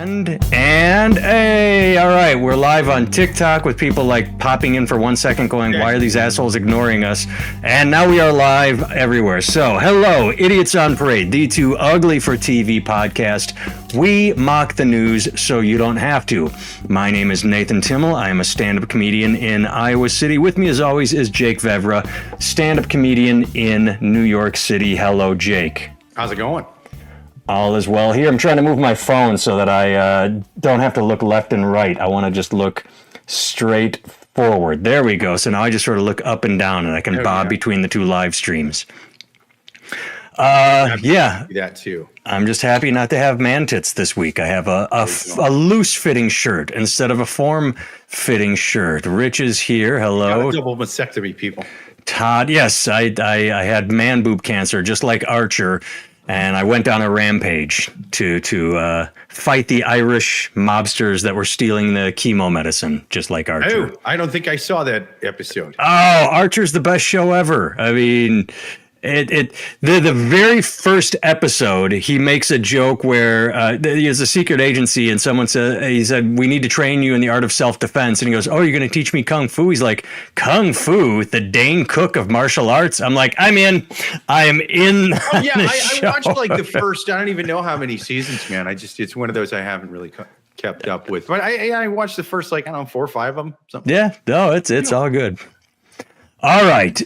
And hey, all right, we're live on TikTok with people like popping in for 1 second going, why are these assholes ignoring us? And now we are live everywhere. So, hello, Idiots on Parade, the Too Ugly for TV podcast. We mock the news so you don't have to. My name is Nathan Timmel. I am a stand-up comedian in Iowa City. With me, as always, is Jake Vevra, stand-up comedian in New York City. Hello, Jake. How's it going? All is well here. I'm trying to move my phone so that I don't have to look left and right. I want to just look straight forward. There we go. So now I just sort of look up and down and I can bob between the two live streams. Yeah. That too. I'm just happy not to have man tits this week. I have a loose fitting shirt instead of a form fitting shirt. Rich is here. Hello. Double mastectomy, people. Todd. Yes, I had man boob cancer, just like Archer. And I went on a rampage to fight the Irish mobsters that were stealing the chemo medicine, just like Archer. Oh, I don't think I saw that episode. Oh, Archer's the best show ever. I mean, the very first episode, he makes a joke where he has a secret agency and someone he said, we need to train you in the art of self-defense. And he goes, oh, you're going to teach me Kung Fu? He's like, Kung Fu, the Dane Cook of martial arts? I'm like, I am in. Oh, yeah, I watched like the first, I don't even know how many seasons, man. It's one of those I haven't really kept up with. But I watched the first, like, I don't know, 4 or 5 of them. Something. Yeah, no, it's all good. All right.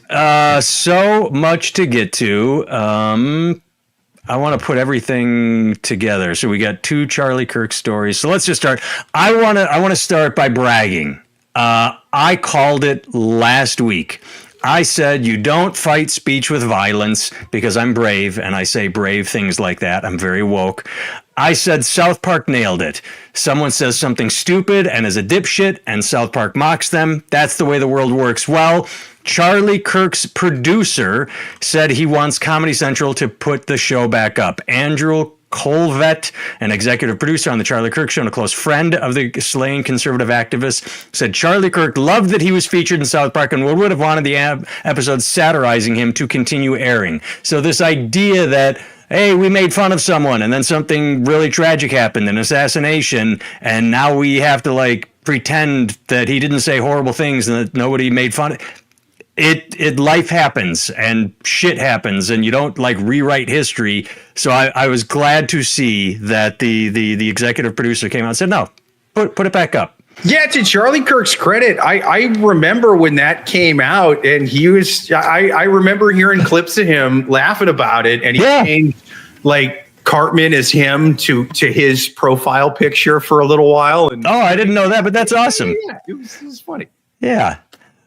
So much to get to. I want to put everything together. So we got 2 Charlie Kirk stories. So let's just start. I want to start by bragging. I called it last week. I said, you don't fight speech with violence because I'm brave, and I say brave things like that. I'm very woke. I said South Park nailed it. Someone says something stupid and is a dipshit, and South Park mocks them. That's the way the world works. Well, Charlie Kirk's producer said he wants Comedy Central to put the show back up. Andrew Colvett, an executive producer on the Charlie Kirk Show and a close friend of the slain conservative activist, said Charlie Kirk loved that he was featured in South Park and would have wanted the episode satirizing him to continue airing. So this idea that, hey, we made fun of someone and then something really tragic happened, an assassination, and now we have to like pretend that he didn't say horrible things and that nobody made fun of it. Life happens and shit happens and you don't like rewrite history. So I was glad to see that the executive producer came out and said, no, put it back up. Yeah, to Charlie Kirk's credit, I remember when that came out and he was, I remember hearing clips of him laughing about it, and he changed like Cartman as him to his profile picture for a little while. And I didn't know that, but that's awesome. Yeah, it was funny. Yeah.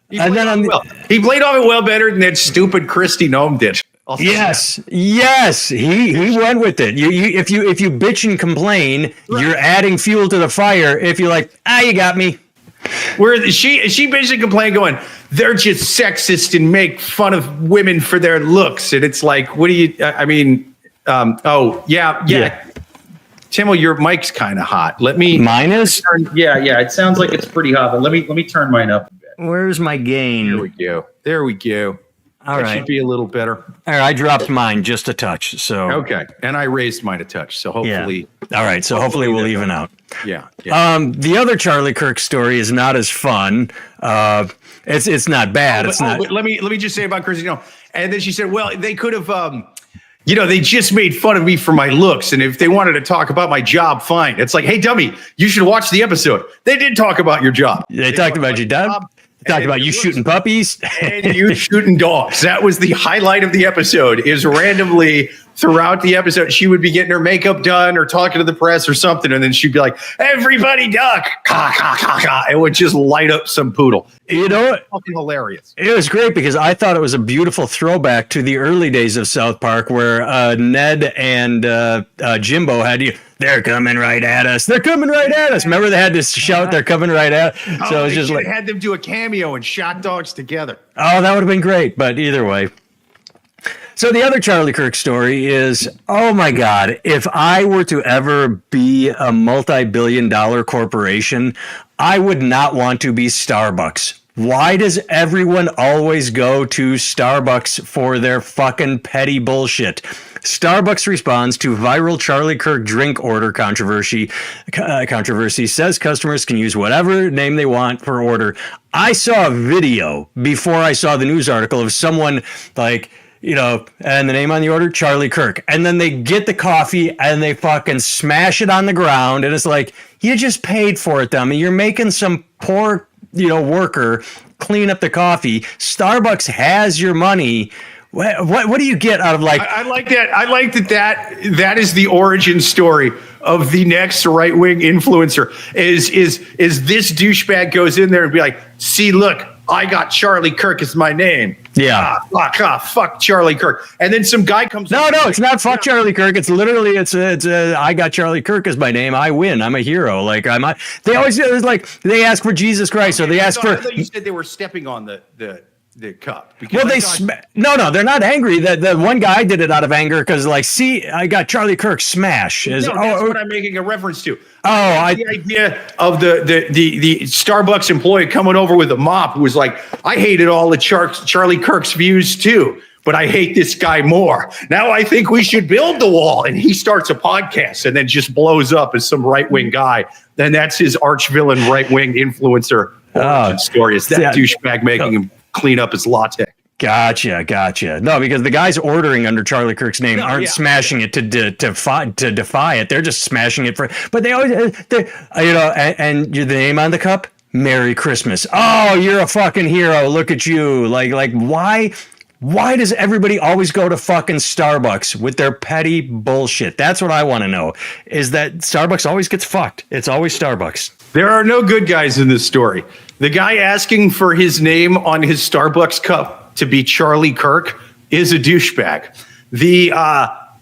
He played off it well better than that stupid Christy Nome did. Yes, he went with it. If you bitch and complain, you're adding fuel to the fire. If you're like, you got me. Where she bitched and complained, going, they're just sexist and make fun of women for their looks, and it's like, what do you? I mean, yeah. Timmel, your mic's kind of hot. Let me. Mine is. Yeah. It sounds like it's pretty hot, but let me turn mine up. Where's my gain? There we go. All right. Should be a little better. All right, I dropped mine just a touch. So okay, and I raised mine a touch. So hopefully, All right, so hopefully we'll even out. Yeah. The other Charlie Kirk story is not as fun. It's not bad. But let me just say about Chrissy. And then she said, well, they could have. They just made fun of me for my looks. And if they wanted to talk about my job, fine. It's like, hey, dummy, you should watch the episode. They did talk about your job. They talked about your job. They talked about you shooting puppies. And you shooting dogs. That was the highlight of the episode, is randomly throughout the episode, she would be getting her makeup done or talking to the press or something. And then she'd be like, everybody duck. Ka, ka, ka, ka. It would just light up some poodle. You know what? Fucking hilarious. It was great because I thought it was a beautiful throwback to the early days of South Park where Ned and Jimbo had you. They're coming right at us. They're coming right at us. Remember they had to shout, they're coming right at us. So it was just like. Had them do a cameo and shot dogs together. Oh, that would have been great. But either way. So the other Charlie Kirk story is, oh my God, if I were to ever be a multi-billion-dollar corporation, I would not want to be Starbucks. Why does everyone always go to Starbucks for their fucking petty bullshit? Starbucks responds to viral Charlie Kirk drink order controversy. Says customers can use whatever name they want per order. I saw a video before I saw the news article of someone like, you know, and the name on the order, Charlie Kirk. And then they get the coffee and they fucking smash it on the ground. And it's like, you just paid for it, dummy. You're making some poor, you know, worker clean up the coffee. Starbucks has your money. What do you get out of like? I like that. I like that is the origin story of the next right wing influencer. Is this douchebag goes in there and be like, see, look, I got Charlie Kirk as my name. Yeah. Fuck Charlie Kirk. And then some guy comes. No, it's not fuck Charlie Kirk. It's literally it's I got Charlie Kirk as my name. I win. I'm a hero. Like they always it's like they ask for Jesus Christ or they ask for. I thought you said they were stepping on the cup. Well, no, they're not angry. The one guy did it out of anger because, like, see, I got Charlie Kirk smash. That's what I'm making a reference to. The idea of the Starbucks employee coming over with a mop who was like, I hated all the Charlie Kirk's views too, but I hate this guy more. Now I think we should build the wall. And he starts a podcast and then just blows up as some right wing guy. Then that's his arch villain right wing influencer story. Is that douchebag making him clean up his latte. Gotcha. No, because the guys ordering under Charlie Kirk's name aren't smashing it to defy it. They're just smashing it but they always, and the name on the cup, Merry Christmas. Oh, you're a fucking hero. Look at you. Like why does everybody always go to fucking Starbucks with their petty bullshit? That's what I want to know, is that Starbucks always gets fucked. It's always Starbucks. There are no good guys in this story. The guy asking for his name on his Starbucks cup to be Charlie Kirk is a douchebag. The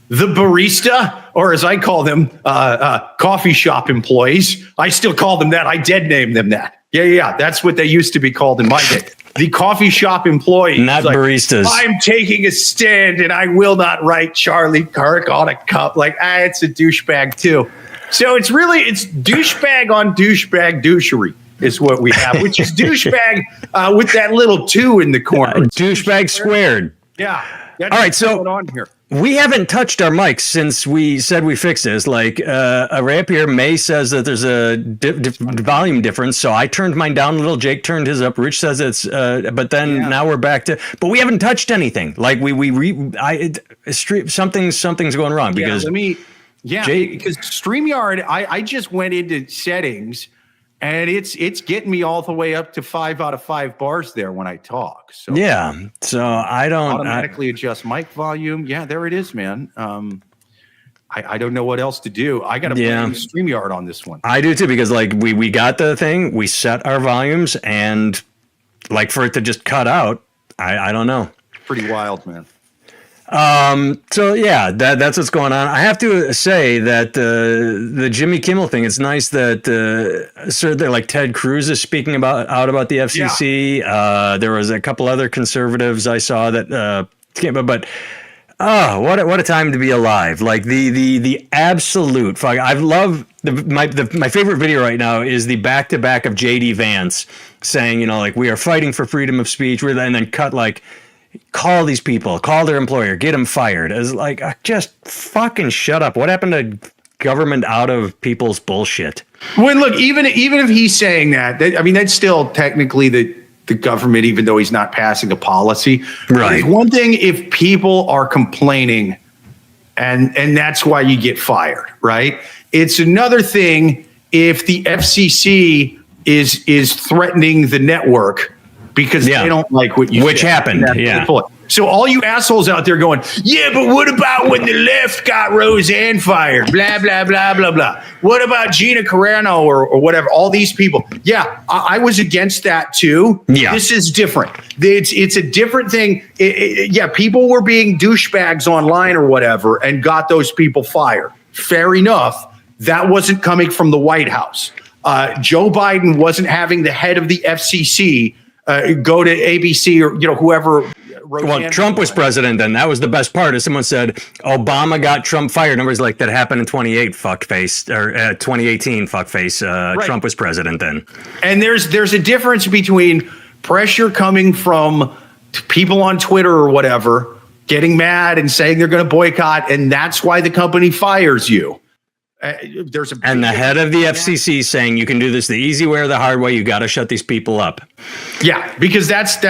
barista, or as I call them, coffee shop employees, I still call them that. I dead name them that. Yeah. That's what they used to be called in my day. The coffee shop employee. Not baristas. I'm taking a stand and I will not write Charlie Kirk on a cup. Like, it's a douchebag too. So it's douchebag on douchebag douchery is what we have, which is douchebag with that little 2 in the corner. Douchebag squared. Yeah. All right, so going on here. We haven't touched our mics since we said we fixed this. Like a Ray up here, May says that there's a volume difference, so I turned mine down a little. Jake turned his up. Rich says it's, but then now we're back to. But we haven't touched anything. Like something's going wrong because because StreamYard, I just went into settings. And it's getting me all the way up to 5 out of 5 bars there when I talk. So so I don't automatically adjust mic volume. Yeah, there it is, man. I don't know what else to do. I got to blame StreamYard on this one. I do too, because like we got the thing, we set our volumes, and like for it to just cut out, I don't know. Pretty wild, man. So yeah, that's what's going on. I have to say that the Jimmy Kimmel thing, it's nice that they're like Ted Cruz is speaking out about the FCC. Yeah. There was a couple other conservatives I saw that came, but what a time to be alive. Like the absolute fuck. I love my favorite video right now is the back-to-back of JD Vance saying, like, we are fighting for freedom of speech, and then cut like, call these people, call their employer, get them fired. As like, just fucking shut up. What happened to government out of people's bullshit? Well, look, even if he's saying that, I mean, that's still technically the government, even though he's not passing a policy. Right. It's one thing if people are complaining and that's why you get fired, right? It's another thing if the FCC is threatening the network because they don't like what you Which said. happened, yeah. So all you assholes out there going, yeah, but what about when the left got Roseanne fired? Blah, blah, blah, blah, blah. What about Gina Carano or whatever? All these people. Yeah, I was against that too. Yeah. This is different. It's a different thing. People were being douchebags online or whatever and got those people fired. Fair enough. That wasn't coming from the White House. Joe Biden wasn't having the head of the FCC go to ABC or whoever. Well, Trump was president then. That was the best part. As someone said, Obama got Trump fired. Numbers like that happened in 2018, fuckface. Right. Trump was president then. And there's a difference between pressure coming from people on Twitter or whatever, getting mad and saying they're going to boycott, and that's why the company fires you. There's a and the head of the FCC saying you can do this the easy way or the hard way. You got to shut these people up. Yeah, because that's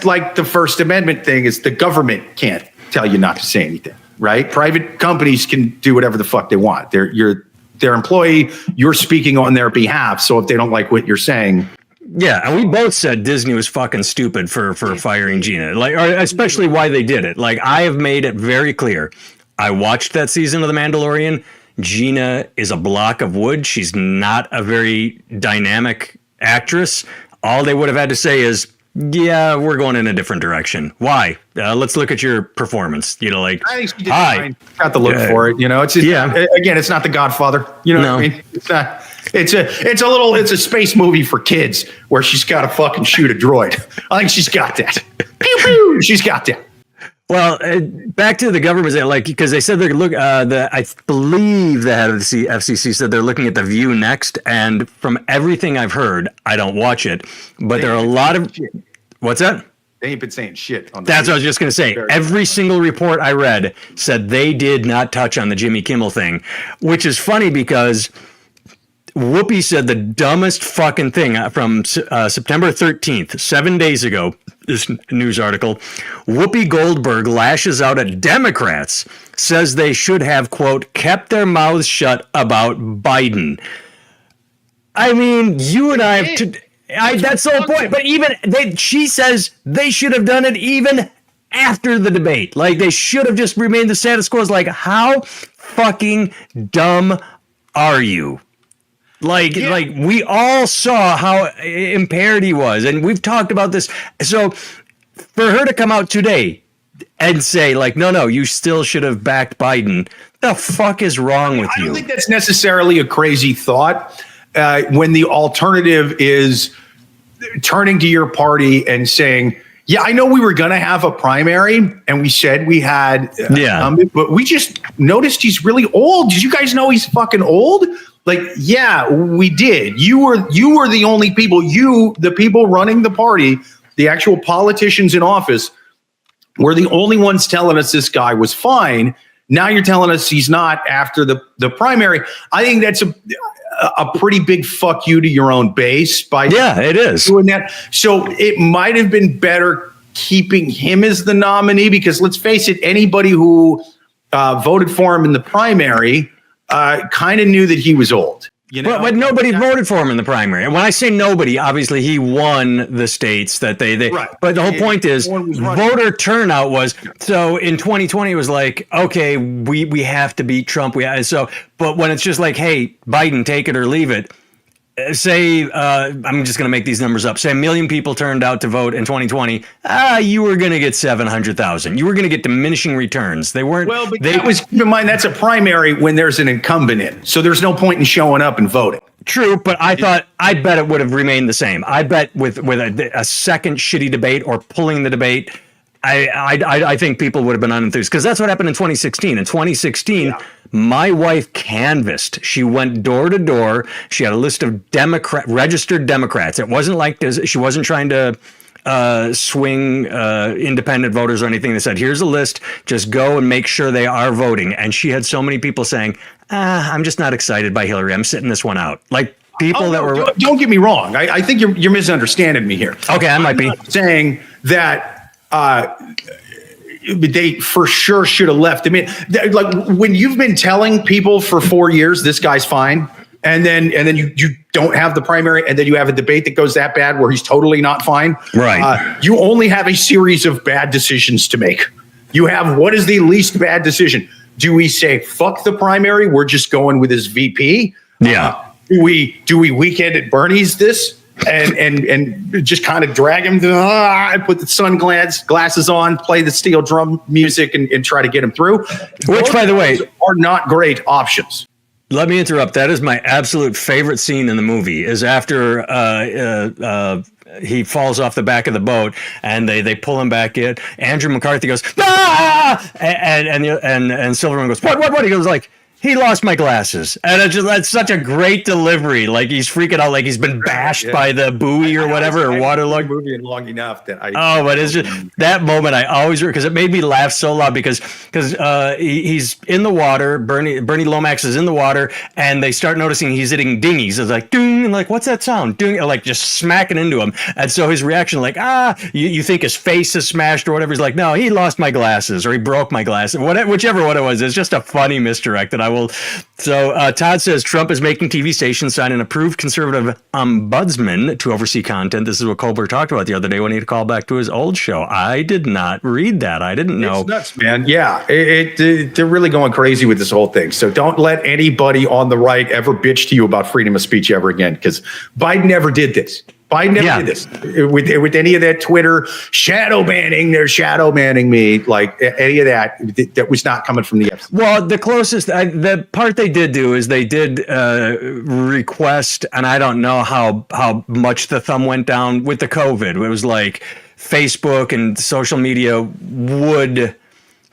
like the First Amendment thing is the government can't tell you not to say anything, right? Private companies can do whatever the fuck they want. You're their employee. You're speaking on their behalf. So if they don't like what you're saying. Yeah, and we both said Disney was fucking stupid for firing Gina, like, or especially why they did it. Like, I have made it very clear. I watched that season of The Mandalorian. Gina is a block of wood. She's not a very dynamic actress. All they would have had to say is, yeah, we're going in a different direction. Why? Let's look at your performance. You know, like, I think she did hi. fine. Got the look for it. You know, it's just, again, it's not The Godfather. You know what I mean? It's not. It's a space movie for kids where she's got to fucking shoot a droid. I think she's got that. Pew pew. She's got that. Well, back to the government, like, because they said they're I believe the head of the FCC said they're looking at The View next, and from everything I've heard, I don't watch it, but there are a lot of what's that? They ain't been saying shit on That's what I was just going to say. Every single report I read said they did not touch on the Jimmy Kimmel thing, which is funny because Whoopi said the dumbest fucking thing from September 13th, 7 days ago, this news article. Whoopi Goldberg lashes out at Democrats, says they should have, quote, kept their mouths shut about Biden. I mean, you and I have that's the whole point. But she says they should have done it even after the debate. Like, they should have just remained the status quo. It's like, how fucking dumb are you? Like we all saw how impaired he was, and we've talked about this. So for her to come out today and say, like, no, you still should have backed Biden, the fuck is wrong with you? I don't think that's necessarily a crazy thought when the alternative is turning to your party and saying, yeah, I know we were going to have a primary, and we said we had, but we just noticed he's really old. Did you guys know he's fucking old? Like, yeah, we did. You were the only people, the people running the party, the actual politicians in office, were the only ones telling us this guy was fine. Now you're telling us he's not after the primary. I think that's a pretty big fuck you to your own base by it is doing that. So it might have been better keeping him as the nominee, because let's face it, anybody who voted for him in the primary kind of knew that he was old. You know? But nobody voted for him in the primary. And when I say nobody, obviously he won the states that they right. But the whole point is voter turnout was, so in 2020 it was like, okay, we have to beat Trump. But when it's just like, hey, Biden, take it or leave it. Say, I'm just going to make these numbers up. Say 1 million people turned out to vote in 2020. You were going to get 700,000. You were going to get diminishing returns. They weren't. Well, but keep in mind, that's a primary when there's an incumbent in. So there's no point in showing up and voting. True, but I bet it would have remained the same. I bet with a second shitty debate or pulling the debate, I think people would have been unenthused, because that's what happened in 2016. In 2016, my wife canvassed. She went door to door. She had a list of registered Democrats. It wasn't like this. She wasn't trying to swing independent voters or anything. They said, here's a list. Just go and make sure they are voting. And she had so many people saying, I'm just not excited by Hillary. I'm sitting this one out. Like people that were. Don't get me wrong. I think you're misunderstanding me here. Okay, I might be saying that. They for sure should have left. I mean, like when you've been telling people for 4 years this guy's fine, and then you don't have the primary, and then you have a debate that goes that bad where he's totally not fine. Right. You only have a series of bad decisions to make. You have, what is the least bad decision? Do we say fuck the primary? We're just going with his VP. Yeah. Do we weekend at Bernie's this? And just kind of drag him to put the sunglasses on, play the steel drum music, and try to get him through. Which, by the way, are not great options. Let me interrupt. That is my absolute favorite scene in the movie. Is after he falls off the back of the boat and they pull him back in. Andrew McCarthy goes, ah! And Silverman goes, what? He goes like, He lost my glasses, and that's such a great delivery. Like he's freaking out, like he's been bashed by the buoy or whatever, or waterlogged. Movie long enough that I. Oh, but it's just that moment I always because it made me laugh so loud because he's in the water. Bernie Lomax is in the water, and they start noticing he's hitting dinghies. It's like ding, and like what's that sound? Ding, like just smacking into him. And so his reaction, like you think his face is smashed or whatever. He's like, no, he lost my glasses or he broke my glasses. Whichever one it was, it's just a funny misdirect that I will. So Todd says Trump is making TV stations sign an approved conservative ombudsman to oversee content. This is what Colbert talked about the other day when he called back to his old show. I did not read that. I didn't know. It's nuts, man. Yeah, they're really going crazy with this whole thing. So don't let anybody on the right ever bitch to you about freedom of speech ever again, because Biden never did this. Biden never did this with any of that Twitter shadow banning. They're shadow banning me, like any of that. That was not coming from the FCC. Well, the closest, the part they did do is they did request, and I don't know how much the thumb went down with the COVID. It was like Facebook and social media would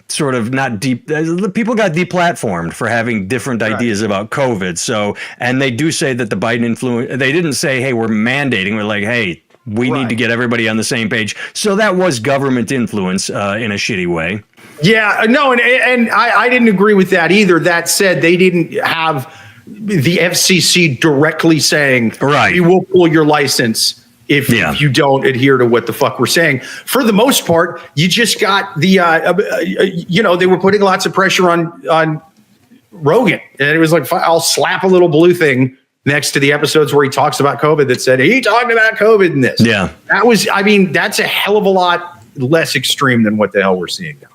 sort of not deep. People got deplatformed for having different ideas about COVID. So, and they do say that the Biden influence, they didn't say, hey, we're mandating. We're like, hey, we need to get everybody on the same page. So that was government influence in a shitty way. Yeah, no, and I didn't agree with that either. That said, they didn't have the FCC directly saying, we will pull your license if you don't adhere to what the fuck we're saying. For the most part, you just got the, they were putting lots of pressure on Rogan. And it was like, I'll slap a little blue thing next to the episodes where he talks about COVID that said, he talked about COVID in this. Yeah. That's a hell of a lot less extreme than what the hell we're seeing now.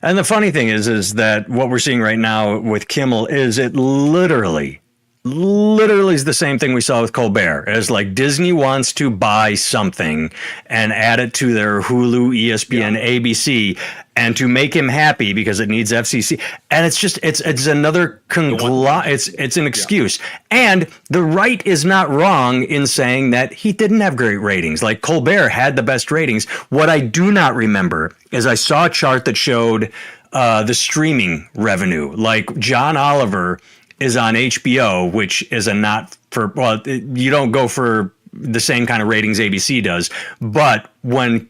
And the funny thing is that what we're seeing right now with Kimmel is it literally is the same thing we saw with Colbert. It's like Disney wants to buy something and add it to their Hulu, ESPN, ABC, and to make him happy because it needs FCC. And it's just it's another it's an excuse. And the right is not wrong in saying that he didn't have great ratings. Like Colbert had the best ratings. What I do not remember is I saw a chart that showed the streaming revenue. Like John Oliver is on HBO, which is you don't go for the same kind of ratings ABC does. But when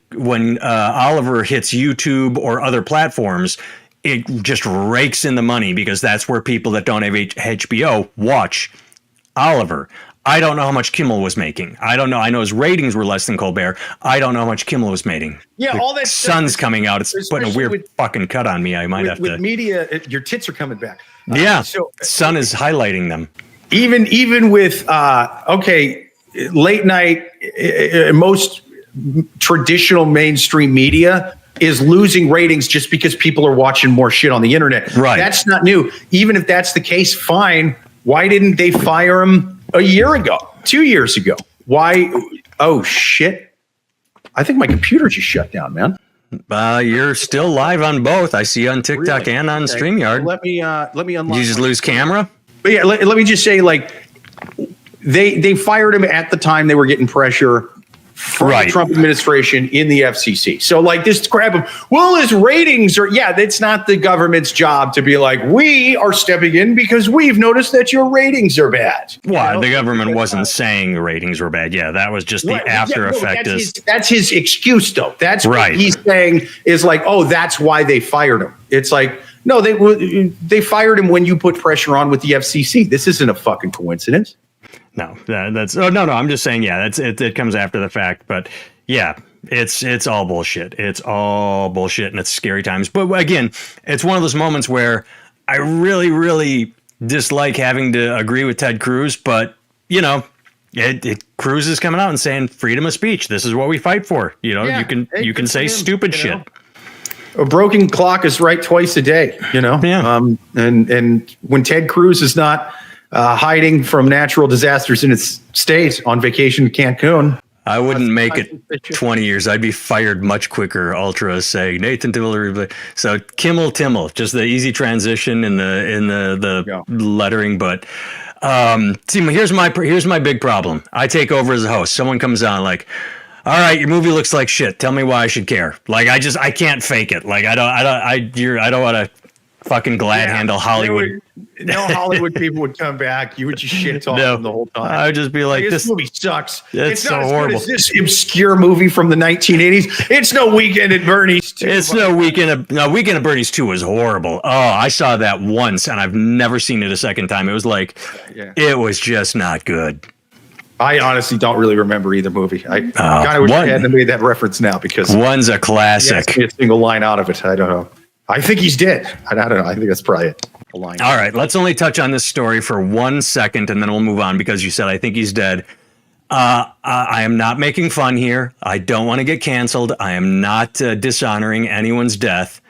Oliver hits YouTube or other platforms, it just rakes in the money because that's where people that don't have HBO watch Oliver. I don't know how much Kimmel was making. I don't know. I know his ratings were less than Colbert. I don't know how much Kimmel was making. Yeah, all that sun's coming out. It's putting a weird fucking cut on me. I might have to. With media, your tits are coming back. So sun is highlighting them. Even with late night, most traditional mainstream media is losing ratings just because people are watching more shit on the internet. Right. That's not new. Even if that's the case, fine. Why didn't they fire him a year ago, 2 years ago? Why? Oh shit! I think my computer just shut down, man. You're still live on both. I see on TikTok and on StreamYard. Let me unlock. You just lose camera? But yeah, let me just say, like, they fired him at the time they were getting pressure from the Trump administration in the FCC. So like this crap of, well, his ratings are, that's not the government's job to be like, we are stepping in because we've noticed that your ratings are bad. Well, the government wasn't saying the ratings were bad. Yeah, that was just the after effect. That's his excuse, though. That's what he's saying is like, oh, that's why they fired him. It's like, no, they fired him when you put pressure on with the FCC. This isn't a fucking coincidence. No, that's no. I'm just saying, it comes after the fact, but it's all bullshit. It's all bullshit, and it's scary times. But again, it's one of those moments where I really, really dislike having to agree with Ted Cruz, but Cruz is coming out and saying freedom of speech. This is what we fight for. You can say stupid shit. A broken clock is right twice a day. And when Ted Cruz is not hiding from natural disasters in its state on vacation in Cancun. I wouldn't make it 20 years. I'd be fired much quicker. Ultra saying Nathan Tiller. So Kimmel, just the easy transition in the lettering. But see, here's my big problem. I take over as a host. Someone comes on like, all right, your movie looks like shit. Tell me why I should care. Like I can't fake it. Like I don't want to fucking glad handle Hollywood. no Hollywood people would come back. You would just shit talk them the whole time. I would just be like, this movie sucks. It's not so as horrible. good as this obscure movie from the 1980s. It's no Weekend at Bernie's 2. It's no Weekend at Bernie's 2 was horrible. Oh, I saw that once and I've never seen it a second time. It was like, it was just not good. I honestly don't really remember either movie. I kind of wish I hadn't made that reference now because one's a classic. A single line out of it. I don't know. I think he's dead. I don't know. I think that's probably it. All right, let's only touch on this story for 1 second, and then we'll move on because you said I think he's dead. I am not making fun here. I don't want to get canceled. I am not dishonoring anyone's death.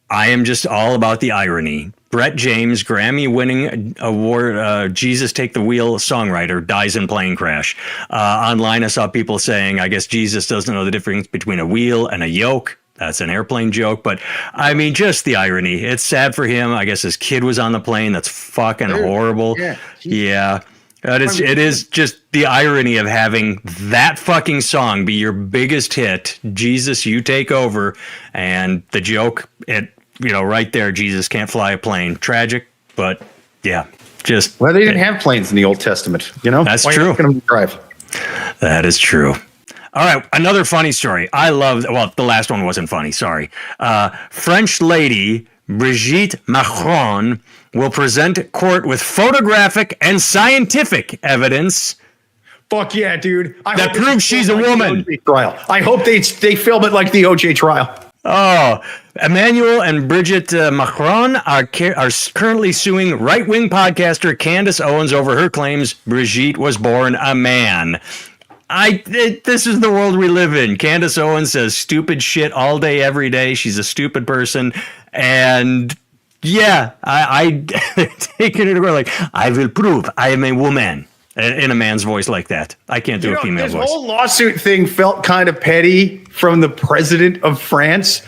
I am just all about the irony. Brett James, Grammy-winning award, Jesus Take the Wheel songwriter, dies in plane crash. Online, I saw people saying, I guess Jesus doesn't know the difference between a wheel and a yoke. That's an airplane joke, but I mean, just the irony. It's sad for him. I guess his kid was on the plane. That's fucking horrible. Yeah. It is just the irony of having that fucking song be your biggest hit. Jesus, you take over. And the joke, right there, Jesus can't fly a plane. Tragic, but yeah, just. Well, they didn't have planes in the Old Testament, That's true. Drive. That is true. All right, another funny story. The last one wasn't funny, sorry. French lady Brigitte Macron will present court with photographic and scientific evidence. Fuck yeah, dude. That proves she's a woman. Trial. I hope they film it like the OJ trial. Oh, Emmanuel and Brigitte Macron are currently suing right-wing podcaster Candace Owens over her claims Brigitte was born a man. This is the world we live in. Candace Owens says stupid shit all day, every day. She's a stupid person. And yeah, I take it like, I will prove I am a woman in a man's voice like that. I can't do a female voice. This whole lawsuit thing felt kind of petty from the president of France.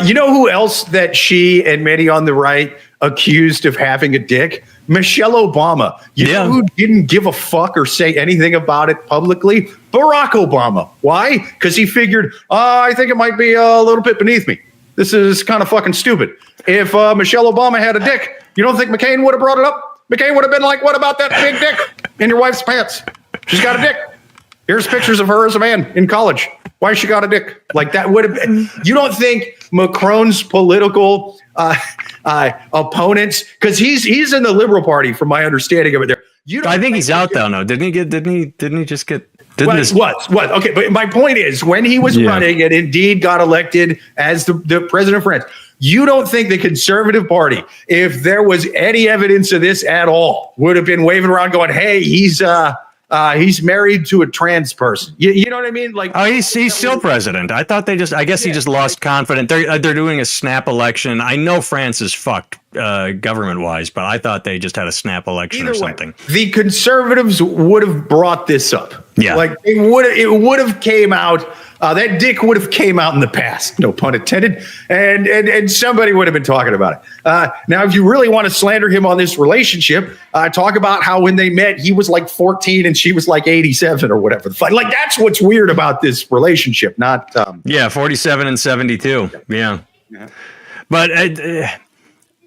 You know who else that she and many on the right accused of having a dick? Michelle Obama. You know who didn't give a fuck or say anything about it publicly? Barack Obama. Why? Because he figured, I think it might be a little bit beneath me. This is kind of fucking stupid. If Michelle Obama had a dick, you don't think McCain would have brought it up? McCain would have been like, what about that big dick in your wife's pants? She's got a dick. Here's pictures of her as a man in college. Why she got a dick? Like that would have been. You don't think Macron's political opponents, because he's in the Liberal Party, from my understanding of it. There, I think he's out though. No, didn't he just get? What? Okay, but my point is, when he was running and indeed got elected as the president of France, you don't think the Conservative Party, if there was any evidence of this at all, would have been waving around going, "Hey, he's married to a trans person." You know what I mean? Like, he's still president. I thought he just lost confidence. They're doing a snap election. I know France is fucked government wise, but I thought they just had a snap election or something. The Conservatives would have brought this up. Yeah, like it would have came out. That dick would have came out in the past, no pun intended, and somebody would have been talking about it. Now, if you really want to slander him on this relationship, talk about how when they met, he was like 14 and she was like 87 or whatever. Like, that's what's weird about this relationship, not... 47 and 72. Yeah. But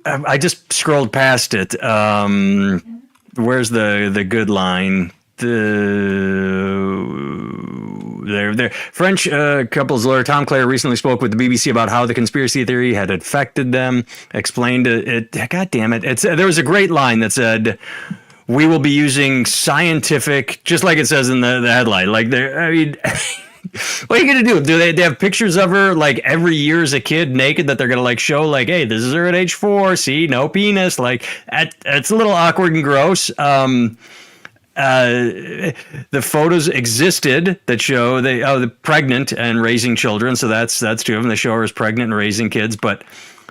I just scrolled past it. Where's the good line? Their French couple's lawyer Tom Clare recently spoke with the BBC about how the conspiracy theory had affected them. Explained it. God damn it! There was a great line that said, "We will be using scientific," just like it says in the headline. Like, I mean, what are you gonna do? Do they have pictures of her like every year as a kid naked that they're gonna like show like, hey, this is her at age 4. See, no penis. Like, it's a little awkward and gross. The photos existed that show they're pregnant and raising children. So that's two of them. They show her as pregnant and raising kids. But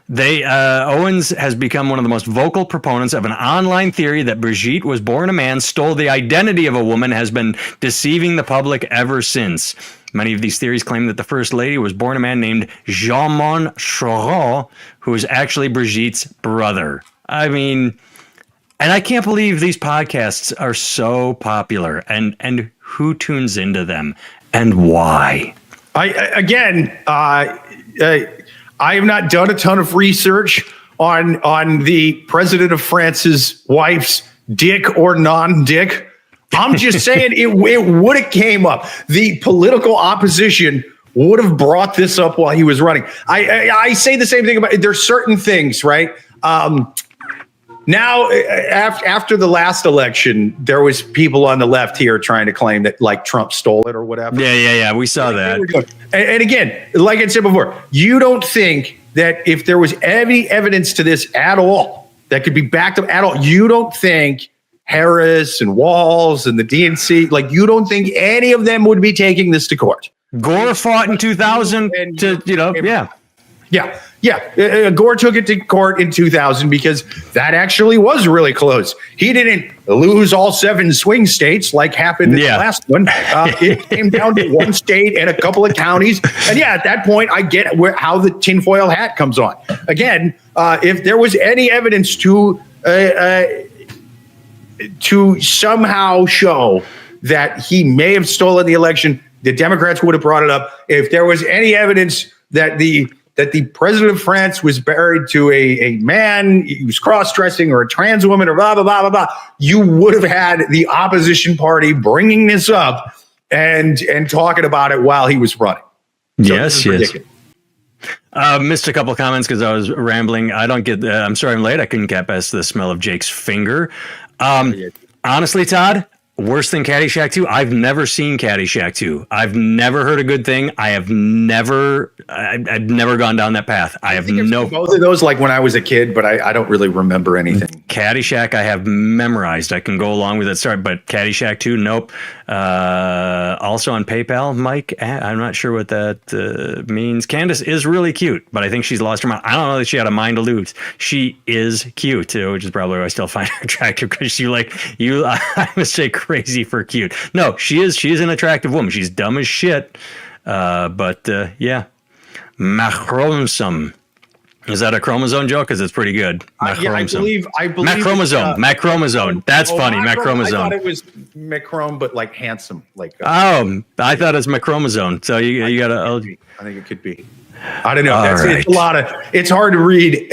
Owens has become one of the most vocal proponents of an online theory that Brigitte was born a man, stole the identity of a woman, has been deceiving the public ever since. Many of these theories claim that the first lady was born a man named Jean-Mon who is actually Brigitte's brother. I mean... And I can't believe these podcasts are so popular, and who tunes into them and why? I have not done a ton of research on the president of France's wife's dick or non-dick. I'm just saying it would have came up. The political opposition would have brought this up while he was running. I say the same thing about there's certain things, right? Now, after the last election, there was people on the left here trying to claim that like Trump stole it or whatever. Yeah. We saw that. And again, like I said before, you don't think that if there was any evidence to this at all that could be backed up at all, you don't think Harris and Walz and the DNC, like you don't think any of them would be taking this to court? Gore fought in 2000 to, Yeah. Gore took it to court in 2000 because that actually was really close. He didn't lose all 7 swing states like happened in the last one. It came down to 1 state and a couple of counties. And at that point, I get how the tinfoil hat comes on. Again, if there was any evidence to somehow show that he may have stolen the election, the Democrats would have brought it up. If there was any evidence that the president of France was married to a man, he was cross-dressing or a trans woman or blah, blah, blah, blah, blah, you would have had the opposition party bringing this up and talking about it while he was running. So yes. Missed a couple of comments because I was rambling. I don't get I'm sorry I'm late. I couldn't get past the smell of Jake's finger. Honestly, Todd, worse than Caddyshack 2? I've never seen Caddyshack 2. I've never heard a good thing. I've never gone down that path. I've both of those like when I was a kid, but I don't really remember anything. Caddyshack I have memorized. I can go along with it. Sorry, but Caddyshack 2, nope. Also on PayPal, Mike, I'm not sure what that means. Candace is really cute, but I think she's lost her mind. I don't know that she had a mind to lose. She is cute too, which is probably why I still find her attractive because I would say crazy for cute. No, she is an attractive woman. She's dumb as shit. But Macromosome. Is that a chromosome joke? Because it's pretty good. I believe Macromosome. Macromosome. That's funny. Macromosome. I thought it was Macron, but like handsome. Like I thought it was Macromosome. So you got to. I think it could be. I don't know. It's a lot of. It's hard to read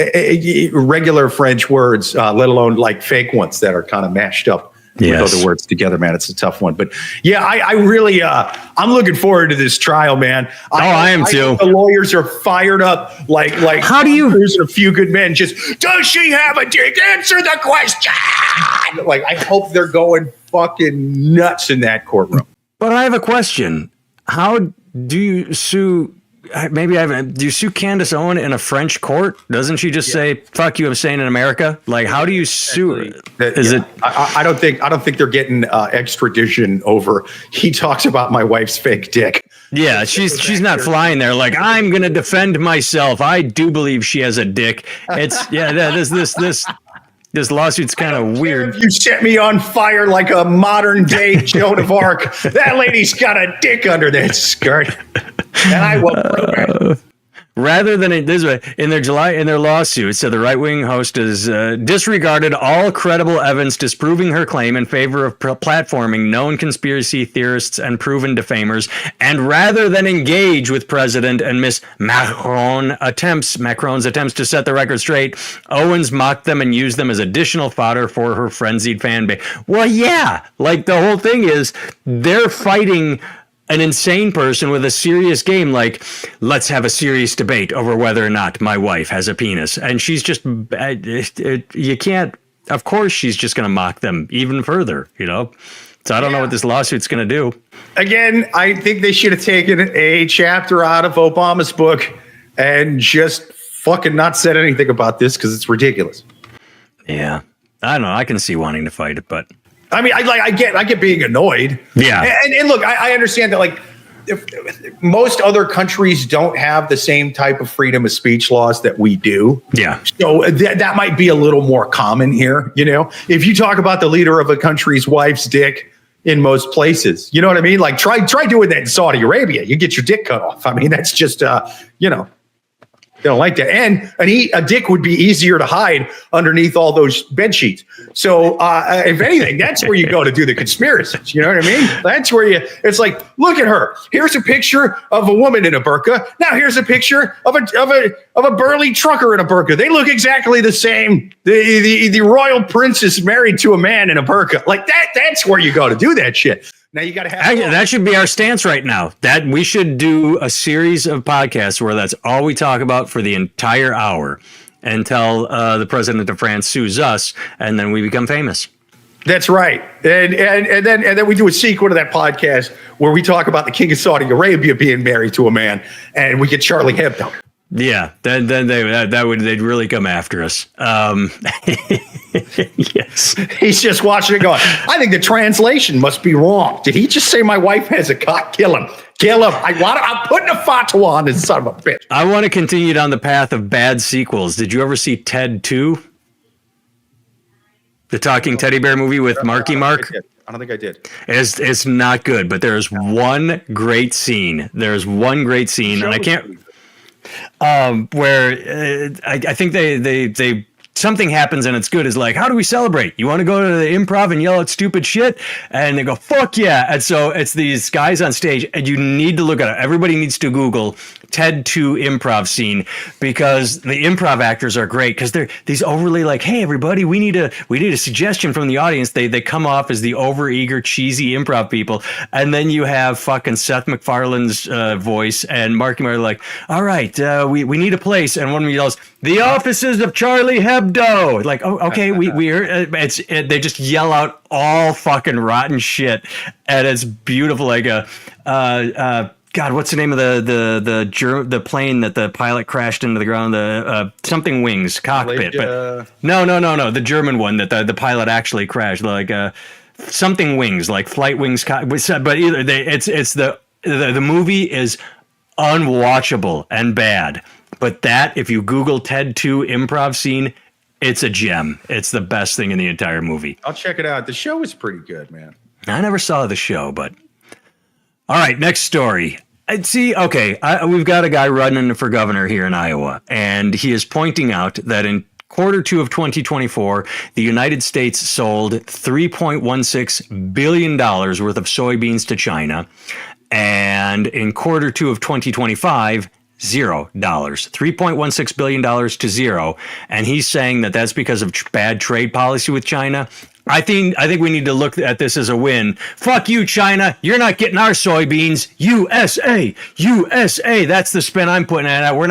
regular French words, let alone like fake ones that are kind of mashed up with other words together, man. It's a tough one, but I really, I'm looking forward to this trial, man. I am too. The lawyers are fired up. Like, how do you? There's a few good men. Just does she have a dick? Answer the question. Like, I hope they're going fucking nuts in that courtroom. But I have a question. How do you sue? Do you sue Candace Owen in a French court? Doesn't she just say "fuck you"? I'm saying in America. Like, how do you sue? I don't think they're getting extradition over. He talks about my wife's fake dick. Yeah, she's not flying there. Like, I'm gonna defend myself. I do believe she has a dick. It's This lawsuit's kind of weird. If you set me on fire like a modern day Joan of Arc, that lady's got a dick under that skirt. And I will prove it. Rather than in their lawsuit, so the right-wing host has disregarded all credible evidence disproving her claim in favor of platforming known conspiracy theorists and proven defamers, and rather than engage with President and Miss Macron's attempts to set the record straight, Owens mocked them and used them as additional fodder for her frenzied fan base. Well, yeah, like the whole thing is they're fighting an insane person with a serious game, like, let's have a serious debate over whether or not my wife has a penis. And she's just, you can't, of course, she's just going to mock them even further, So I don't know what this lawsuit's going to do. Again, I think they should have taken a chapter out of Obama's book and just fucking not said anything about this because it's ridiculous. Yeah. I don't know. I can see wanting to fight it, but. I mean, I get being annoyed. Yeah. And look, I understand that, like, if most other countries don't have the same type of freedom of speech laws that we do. Yeah. So that might be a little more common here. If you talk about the leader of a country's wife's dick in most places, you know what I mean? Like, try doing that in Saudi Arabia. You get your dick cut off. I mean, that's just, They don't like that. And a dick would be easier to hide underneath all those bed sheets. So if anything, that's where you go to do the conspiracies. You know what I mean? That's where it's like, look at her. Here's a picture of a woman in a burqa. Now here's a picture of a burly trucker in a burqa. They look exactly the same. The royal prince is married to a man in a burqa. Like that's where you go to do that shit. Now you got to have that should be our stance right now. That we should do a series of podcasts where that's all we talk about for the entire hour until the president of France sues us, and then we become famous. That's right. And then we do a sequel to that podcast where we talk about the king of Saudi Arabia being married to a man, and we get Charlie Hebdo. Yeah, then they'd really come after us. Yes, he's just watching it going, I think the translation must be wrong. Did he just say my wife has a cock? Kill him. I'm putting a fatwa on this son of a bitch. I want to continue down the path of bad sequels. Did you ever see Ted 2? The talking teddy bear movie with Marky Mark? I don't think I did. It's not good, but there's one great scene. And I can't... where I think they something happens and it's good is like, how do we celebrate? You want to go to the improv and yell at stupid shit? And they go, fuck yeah. And so it's these guys on stage, and you need to look at it. Everybody needs to Google Ted 2 improv scene, because the improv actors are great, because they're these overly like, hey everybody, we need a suggestion from the audience. They come off as the overeager, cheesy improv people. And then you have fucking Seth MacFarlane's voice and Marky Mark like, all right, we need a place. And one of them yells, the offices of Charlie Hebdo. Like, oh, okay, we heard. They just yell out all fucking rotten shit, and it's beautiful. Like God, what's the name of the plane that the pilot crashed into the ground? The something wings cockpit, but no, the German one that the pilot actually crashed. Like something wings, like flight wings. But either it's the movie is unwatchable and bad. But that, if you Google Ted 2 improv scene, it's a gem. It's the best thing in the entire movie. I'll check it out. The show is pretty good, man. I never saw the show, but all right, next story. We've got a guy running for governor here in Iowa, and he is pointing out that in Q2 of 2024, the United States sold $3.16 billion worth of soybeans to China, and in Q2 of 2025, $0. $3.16 billion to zero. And he's saying that that's because of bad trade policy with China. I think we need to look at this as a win. Fuck you, China. You're not getting our soybeans. USA. That's the spin I'm putting at it. We're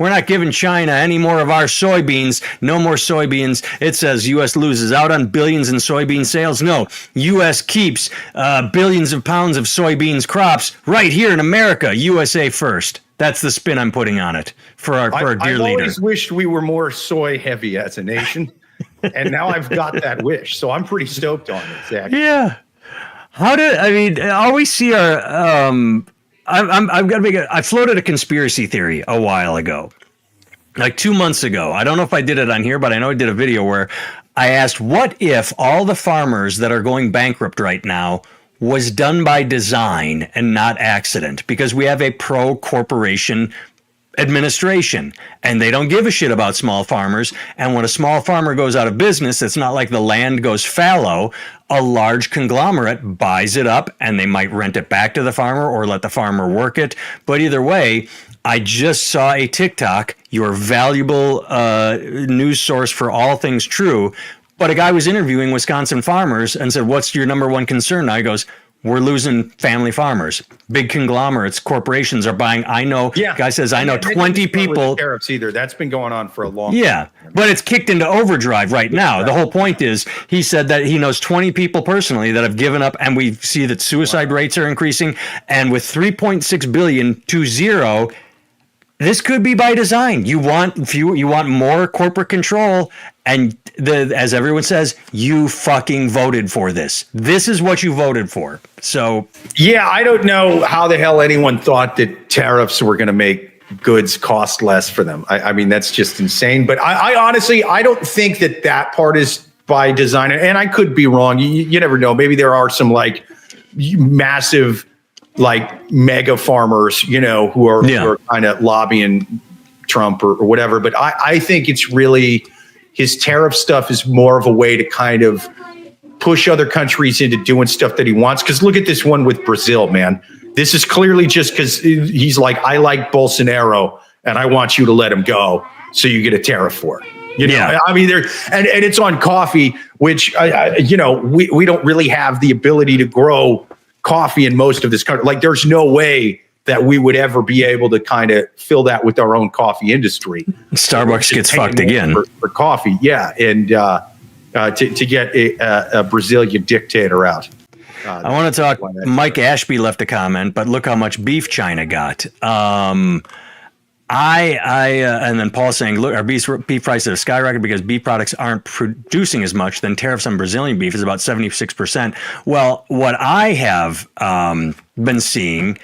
not giving China any more of our soybeans. No more soybeans. It says U.S. loses out on billions in soybean sales. No, U.S. keeps billions of pounds of soybeans crops right here in America. USA first. That's the spin I'm putting on it for our dear leader. I always wished we were more soy heavy as a nation. And now I've got that wish, so I'm pretty stoked on it, Zach. Yeah. I always see our. I've got to make I floated a conspiracy theory a while ago, like 2 months ago. I don't know if I did it on here, but I know I did a video where I asked, what if all the farmers that are going bankrupt right now was done by design and not accident? Because we have a pro-corporation administration, and they don't give a shit about small farmers. And when a small farmer goes out of business, it's not like the land goes fallow. A large conglomerate buys it up, and they might rent it back to the farmer or let the farmer work it. But either way, I just saw a TikTok, your valuable news source for all things true. But a guy was interviewing Wisconsin farmers and said, what's your number one concern? Now he goes, we're losing family farmers. Big conglomerates, corporations are buying. Guy says, I know 20 people. Tariffs either. That's been going on for a long time. Yeah, but it's kicked into overdrive right now. The whole point is, he said that he knows 20 people personally that have given up, and we see that suicide rates are increasing. And with 3.6 billion to zero, this could be by design. You want more corporate control, and as everyone says, you fucking voted for this. This is what you voted for. So yeah, I don't know how the hell anyone thought that tariffs were going to make goods cost less for them. I mean, that's just insane. But I honestly, I don't think that part is by design. And I could be wrong. You never know. Maybe there are some like massive, like mega farmers, who are kind of lobbying Trump or whatever. But I think it's really his tariff stuff is more of a way to kind of push other countries into doing stuff that he wants. Because look at this one with Brazil, man. This is clearly just because he's like, I like Bolsonaro and I want you to let him go. So you get a tariff for it. You know, yeah. I mean, and it's on coffee, which, you know, we don't really have the ability to grow coffee in most of this country. Like, there's no way that we would ever be able to kind of fill that with our own coffee industry. Starbucks gets fucked again for coffee. Yeah. And to get a Brazilian dictator out. I want to talk. Mike Ashby left a comment, but look how much beef China got. And then Paul saying, look, our beef prices have skyrocketed because beef products aren't producing as much. Then tariffs on Brazilian beef is about 76%. Well, what I have been seeing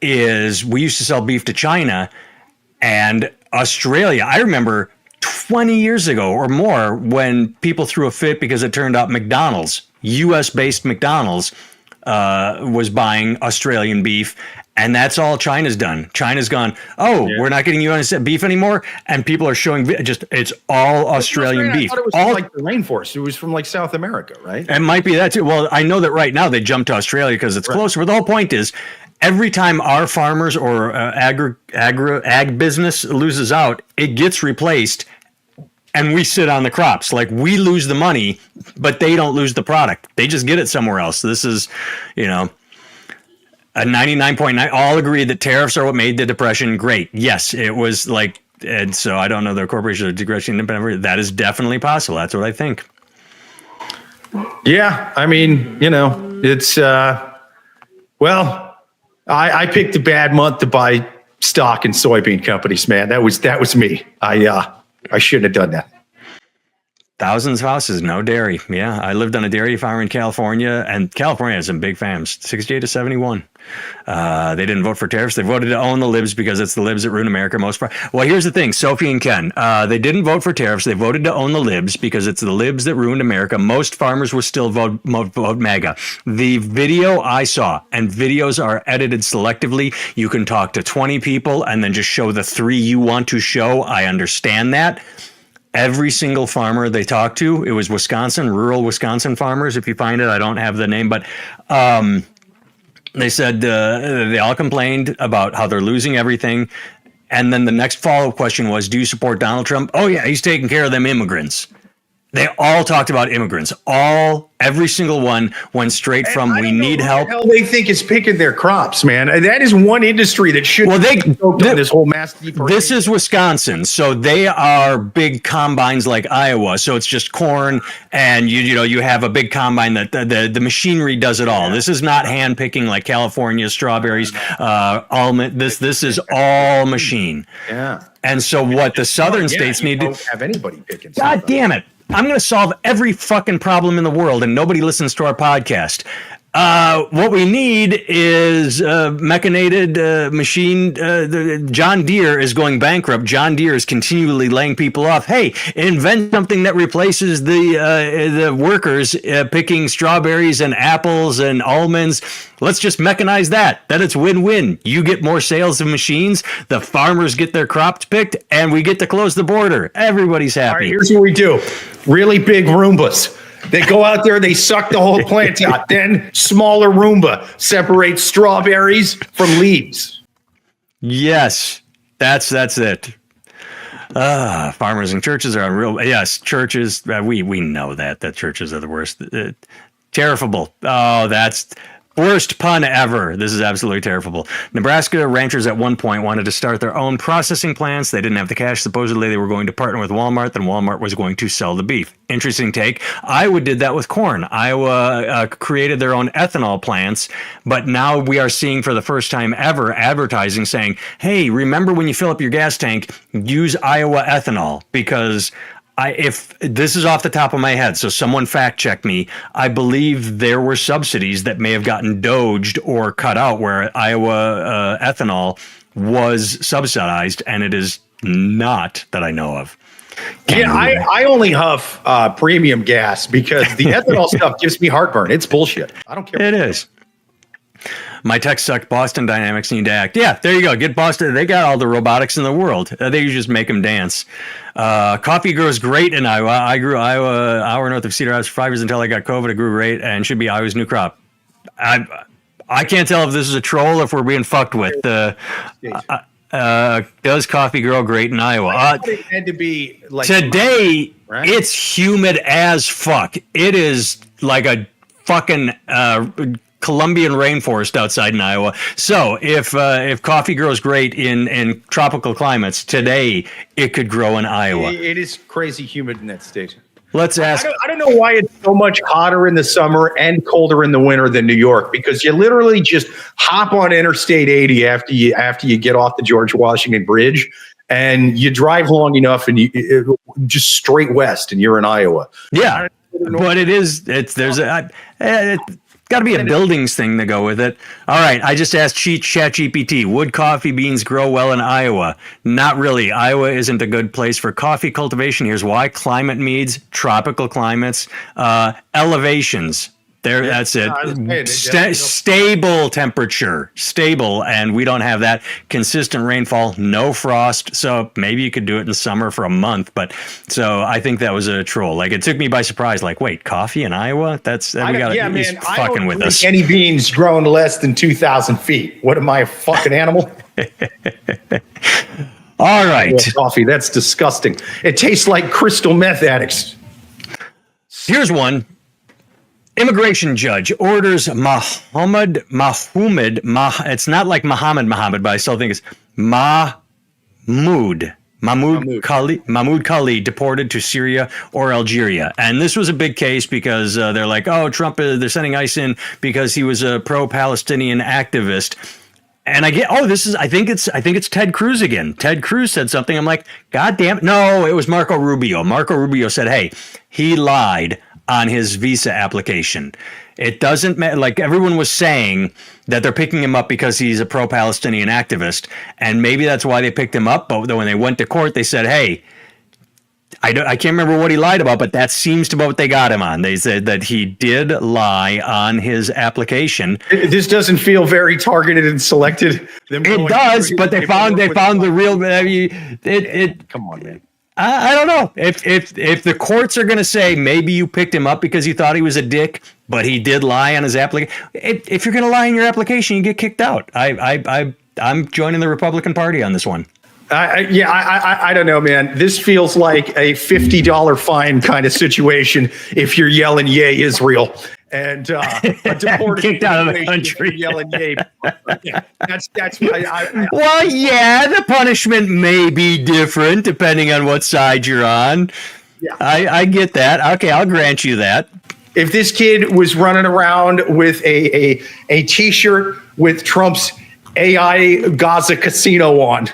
is we used to sell beef to China and Australia. I remember 20 years ago or more when people threw a fit because it turned out McDonald's, U.S.-based McDonald's, was buying Australian beef. And that's all China's done. China's gone, we're not getting U.S. beef anymore. And people are showing it's all Australian beef. I thought it was from like the rainforest. It was from like South America, right? It might be that too. Well, I know that right now they jumped to Australia because it's closer. But the whole point is every time our farmers or ag business loses out, it gets replaced. And we sit on the crops. Like, we lose the money, but they don't lose the product. They just get it somewhere else. This is, you know, a 99.9 all agree that tariffs are what made the depression great. Yes, it was like, and so I don't know the corporation of digression independent. That is definitely possible. That's what I think. Yeah, I mean, you know, it's well, I picked a bad month to buy stock in soybean companies, man. That was me. I shouldn't have done that. Thousands of houses, no dairy. Yeah, I lived on a dairy farm in California, and California has some big farms, 68 to 71. They didn't vote for tariffs. They voted to own the libs because it's the libs that ruin America most. Well, here's the thing, Sophie and Ken. They didn't vote for tariffs. They voted to own the libs because it's the libs that ruined America. Most farmers will still vote MAGA. The video I saw, and videos are edited selectively. You can talk to 20 people and then just show the 3 you want to show. I understand that. Every single farmer they talked to, it was Wisconsin, rural Wisconsin farmers. If you find it, I don't have the name, but they said they all complained about how they're losing everything. And then the next follow-up question was, do you support Donald Trump? Oh, yeah, he's taking care of them immigrants. They all talked about immigrants. Every single one went straight from we need help. What the hell they think is picking their crops, man? That is one industry that should this whole mass deforestation. This is Wisconsin, so they are big combines like Iowa. So it's just corn, and you have a big combine that the machinery does it all. Yeah. This is not hand picking like California strawberries, almond. This is all machine. Yeah. And so what the southern states need to have anybody picking. God damn it. I'm going to solve every fucking problem in the world, and nobody listens to our podcast. What we need is mechanated machine. John Deere is going bankrupt. John Deere is continually laying people off. Hey, invent something that replaces the workers picking strawberries and apples and almonds. Let's just mechanize that. Then it's win-win. You get more sales of machines, the farmers get their crops picked, and we get to close the border. Everybody's happy. All right, here's what we do. Really big Roombas. They go out there, they suck the whole plant out. Then smaller Roomba separates strawberries from leaves. Yes, that's it. Farmers and churches are unreal. Yes, churches. We know that churches are the worst. Terrible. Oh, that's worst pun ever. This is absolutely terrible. Nebraska ranchers at one point wanted to start their own processing plants. They didn't have the cash. Supposedly they were going to partner with Walmart. Then Walmart was going to sell the beef. Interesting take. Iowa did that with corn. Iowa created their own ethanol plants. But now we are seeing for the first time ever advertising saying, hey, remember when you fill up your gas tank, use Iowa ethanol, because if this is off the top of my head, so someone fact check me, I believe there were subsidies that may have gotten doged or cut out where Iowa ethanol was subsidized, and it is not that I know of. I only huff premium gas because the ethanol stuff gives me heartburn. It's bullshit. I don't care. It is. My tech sucked. Boston Dynamics need to act. Yeah, there you go. Get Boston. They got all the robotics in the world. They just make them dance. Coffee grows great in Iowa. I grew Iowa, hour north of Cedar Rapids for 5 years until I got COVID. It grew great and should be Iowa's new crop. I can't tell if this is a troll or if we're being fucked with. Does coffee grow great in Iowa? It had to be like today, right? It's humid as fuck. It is like a fucking Colombian rainforest outside in Iowa. So if coffee grows great in tropical climates, today it could grow in Iowa. It is crazy humid in that state. Let's ask. I don't know why it's so much hotter in the summer and colder in the winter than New York, because you literally just hop on Interstate 80 after you get off the George Washington Bridge, and you drive long enough, and you just straight west, and you're in Iowa. Yeah, but it's got to be a buildings thing to go with it. All right, I just asked ChatGPT, would coffee beans grow well in Iowa? Not really. Iowa isn't a good place for coffee cultivation. Here's why. Climate needs, tropical climates, elevations. There, that's it. Stable temperature, stable, and we don't have that. Consistent rainfall, no frost. So maybe you could do it in summer for a month. But so I think that was a troll. Like, it took me by surprise. Like, wait, coffee in Iowa? He's fucking with us. Any beans grown less than 2,000 feet. What am I, a fucking animal? All right, coffee. That's disgusting. It tastes like crystal meth addicts. Here's one. Immigration judge orders Mahmoud, it's not like Muhammad, but I still think it's Mahmoud Khalil deported to Syria or Algeria. And this was a big case because they're like, oh, Trump, they're sending ICE in because he was a pro-Palestinian activist. And I think it's Ted Cruz again. Ted Cruz said something. I'm like, God damn it. No, it was Marco Rubio. Marco Rubio said, hey, he lied on his visa application. It doesn't matter. Like, everyone was saying that they're picking him up because he's a pro-Palestinian activist, and maybe that's why they picked him up. But when they went to court, they said, hey, I can't remember what he lied about, but that seems to be what they got him on. They said that he did lie on his application. This doesn't feel very targeted and selected. It does, but they found the real. Come on, man. I don't know if the courts are going to say maybe you picked him up because you thought he was a dick, but he did lie on his application. If you're going to lie in your application, you get kicked out. I'm joining the Republican Party on this one. I don't know, man. This feels like a $50 fine kind of situation if you're yelling "Yay, Israel," and a deported kicked out of the country yelling "Yay." Yeah, that's what well, yeah, the punishment may be different depending on what side you're on. Yeah, I get that. Okay, I'll grant you that. If this kid was running around with a T-shirt with Trump's AI Gaza casino on,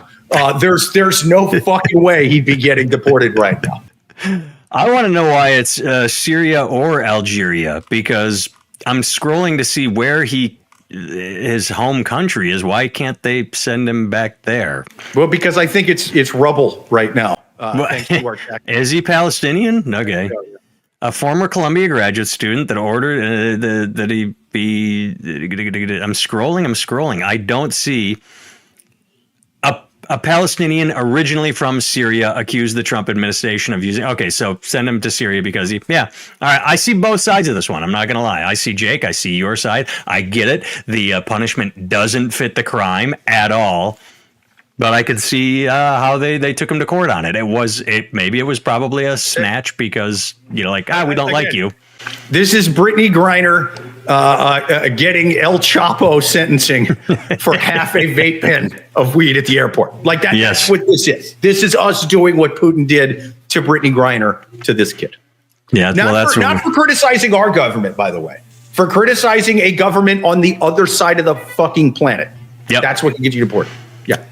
there's no fucking way he'd be getting deported right now. I want to know why it's Syria or Algeria, because I'm scrolling to see where his home country is. Why can't they send him back there? Well, because I think it's rubble right now. Thanks to our is he Palestinian? Okay. A former Columbia graduate student that ordered that he be. I'm scrolling. I don't see. A Palestinian originally from Syria accused the Trump administration of using. Okay, so send him to Syria because he. Yeah. All right. I see both sides of this one. I'm not going to lie. I see Jake. I see your side. I get it. The punishment doesn't fit the crime at all. But I could see how they took him to court on it. Maybe it was probably a snatch because, we don't like you. This is Brittany Griner getting El Chapo sentencing for half a vape pen of weed at the airport. Like that, yes. That's what this is. This is us doing what Putin did to Brittany Griner to this kid. Yeah, not for criticizing our government, by the way. For criticizing a government on the other side of the fucking planet. Yep. That's what can get you deported. Yeah.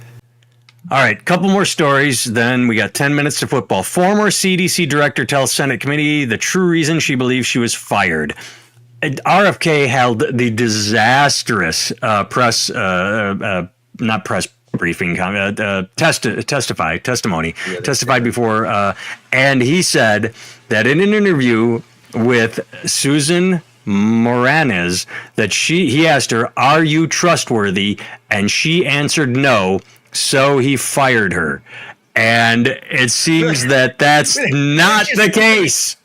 All right, couple more stories, then we got 10 minutes to football. Former CDC director tells Senate committee the true reason she believes she was fired. RFK held the disastrous testified before, and he said that in an interview with Susan Monarez that he asked her, "Are you trustworthy?" And she answered no, so he fired her. And it seems that that's not the case.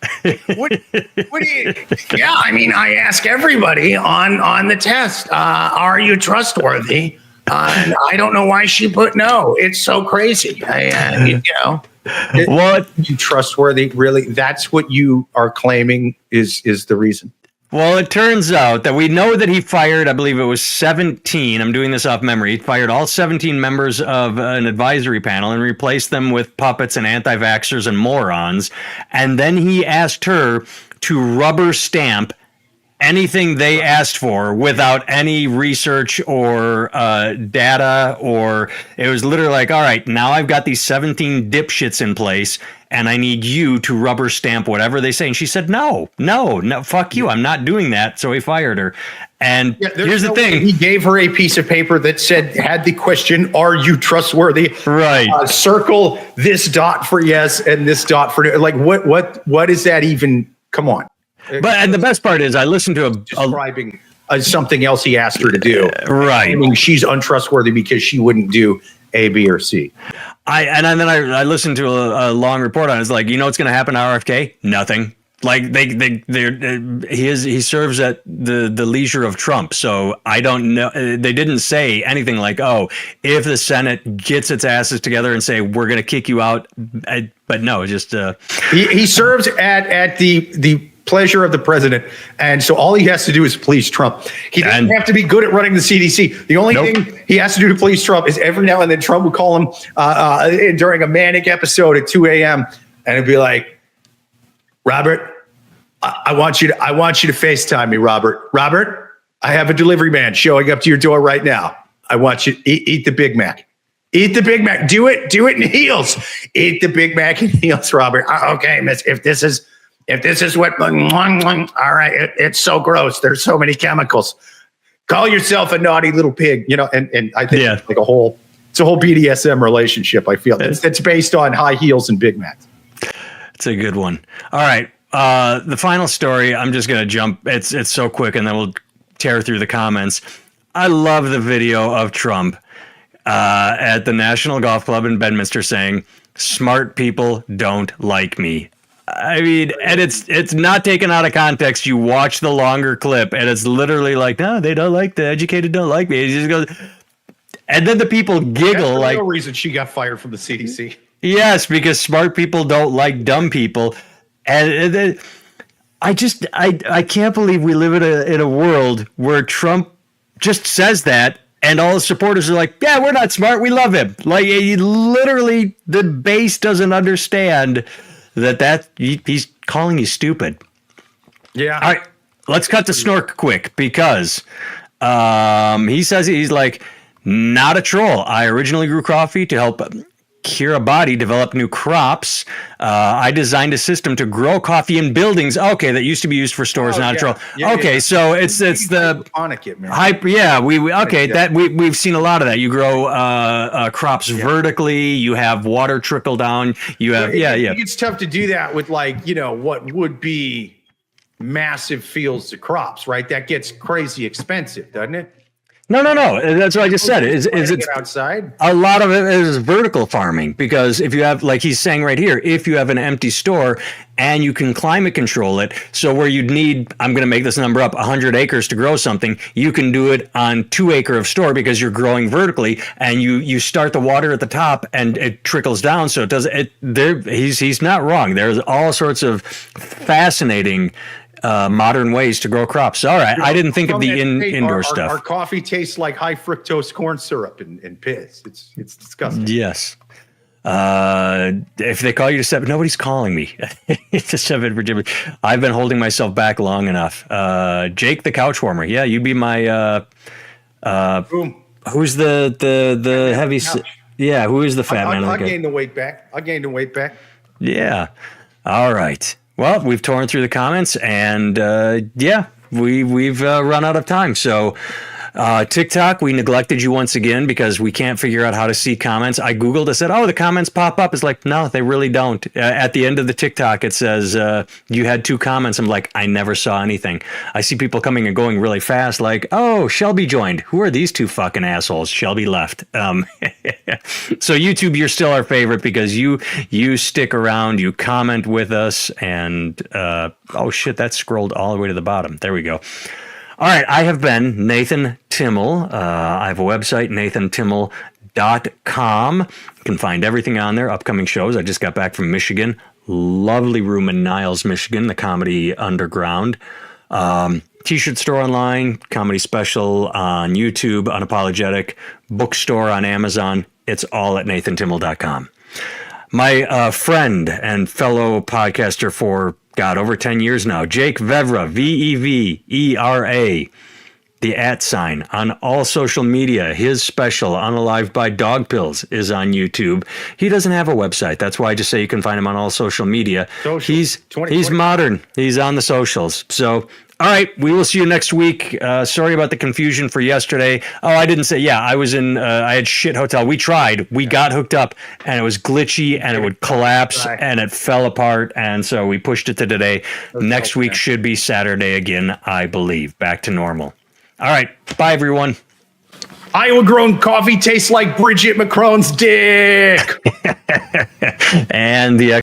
What do you? Yeah, I mean, I ask everybody on the test, "Are you trustworthy?" And I don't know why she put no. It's so crazy. What you trustworthy? Really? That's what you are claiming is the reason. Well, it turns out that we know that he fired, I believe it was 17. I'm doing this off memory. He fired all 17 members of an advisory panel and replaced them with puppets and anti-vaxxers and morons. And then he asked her to rubber stamp anything they asked for without any research or data, or it was literally like, all right, now I've got these 17 dipshits in place and I need you to rubber stamp whatever they say. And she said, no, fuck you. I'm not doing that. So he fired her. And here's the thing. He gave her a piece of paper that had the question, "Are you trustworthy?" Right. Circle this dot for yes and this dot for no. Like, what is that even? Come on. And the best part is I listened to describing something else he asked her to do. Right. I mean, she's untrustworthy because she wouldn't do A, B, or C. And then I listened to a long report on it. It's like, you know what's going to happen to RFK? Nothing. Like he serves at the leisure of Trump. So I don't know. They didn't say anything like, oh, if the Senate gets its asses together and say we're going to kick you out. But no, just he serves at the pleasure of the president, and so all he has to do is please Trump. He doesn't have to be good at running the CDC. The only thing he has to do to please Trump is every now and then Trump will call him during a manic episode at 2 a.m. and it'd be like, "Robert, I want you to FaceTime me, Robert. Robert, I have a delivery man showing up to your door right now. I want you to eat the Big Mac. Eat the Big Mac. Do it in heels. Eat the Big Mac in heels, Robert. Okay, miss. If this is what, all right, it's so gross. There's so many chemicals. Call yourself a naughty little pig, and I think it's a whole BDSM relationship. I feel it's based on high heels and Big Macs. It's a good one. All right. The final story, I'm just going to jump. It's so quick, and then we'll tear through the comments. I love the video of Trump at the National Golf Club in Bedminster saying, "Smart people don't like me." I mean, and it's not taken out of context. You watch the longer clip, and it's literally like, no, they don't like the educated, don't like me. He just goes, and then the people giggle. That's the real reason she got fired from the CDC. Yes, because smart people don't like dumb people, and I can't believe we live in a world where Trump just says that, and all his supporters are like, yeah, we're not smart, we love him. Like, literally, the base doesn't understand that he's calling you stupid. Yeah. All right, let's cut to Snork quick because he says he's like, not a troll. I originally grew coffee to help Kiribati develop new crops. I designed a system to grow coffee in buildings. Okay, that used to be used for stores, not a troll. So it's the hype. Yeah, we've seen a lot of that. You grow crops vertically. You have water trickle down. You have It's tough to do that with what would be massive fields of crops, right? That gets crazy expensive, doesn't it? No. That's what I just said. Is it outside? A lot of it is vertical farming because if you have, like he's saying right here, if you have an empty store and you can climate control it, so where you'd need, I'm going to make this number up, 100 acres to grow something, you can do it on 2 acre of store because you're growing vertically, and you start the water at the top and it trickles down. So it does it. He's not wrong. There's all sorts of fascinating modern ways to grow crops. All right. I didn't think of the indoor stuff. Our coffee tastes like high fructose corn syrup and piss. It's disgusting. Yes. If they call you to step, nobody's calling me to step in for Jimmy. I've been holding myself back long enough. Jake, the couch warmer. Yeah. You'd be my, boom. Who's the heavy? Yeah. Who is the fat man? I'll gain the weight back. Yeah. All right. Well, we've torn through the comments, and we've run out of time. So TikTok, we neglected you once again because we can't figure out how to see comments. I Googled, I said, oh, the comments pop up. It's like, no, they really don't. At the end of the TikTok, it says, you had 2 comments. I'm like, I never saw anything. I see people coming and going really fast, like, oh, Shelby joined. Who are these 2 fucking assholes? Shelby left. So YouTube, you're still our favorite because you stick around, you comment with us, and oh shit, that scrolled all the way to the bottom. There we go. All right, I have been Nathan Timmel. I have a website, nathantimmel.com. You can find everything on there, upcoming shows. I just got back from Michigan. Lovely room in Niles, Michigan, the Comedy Underground. T-shirt store online, comedy special on YouTube, Unapologetic, bookstore on Amazon. It's all at nathantimmel.com. My friend and fellow podcaster for, God, over 10 years now, Jake Vevera, Vevera, the @ on all social media. His special, Unalive by Dog Pills, is on YouTube. He doesn't have a website. That's why I just say you can find him on all social media. He's modern. He's on the socials. So, all right, we will see you next week. Sorry about the confusion for yesterday. Oh, I didn't say, yeah, I was in, I had shit hotel. We tried. We got hooked up, and it was glitchy, and it would collapse, and it fell apart, and so we pushed it to today. Next week should be Saturday again, I believe. Back to normal. All right, bye, everyone. Iowa-grown coffee tastes like Brigitte Macron's dick. And the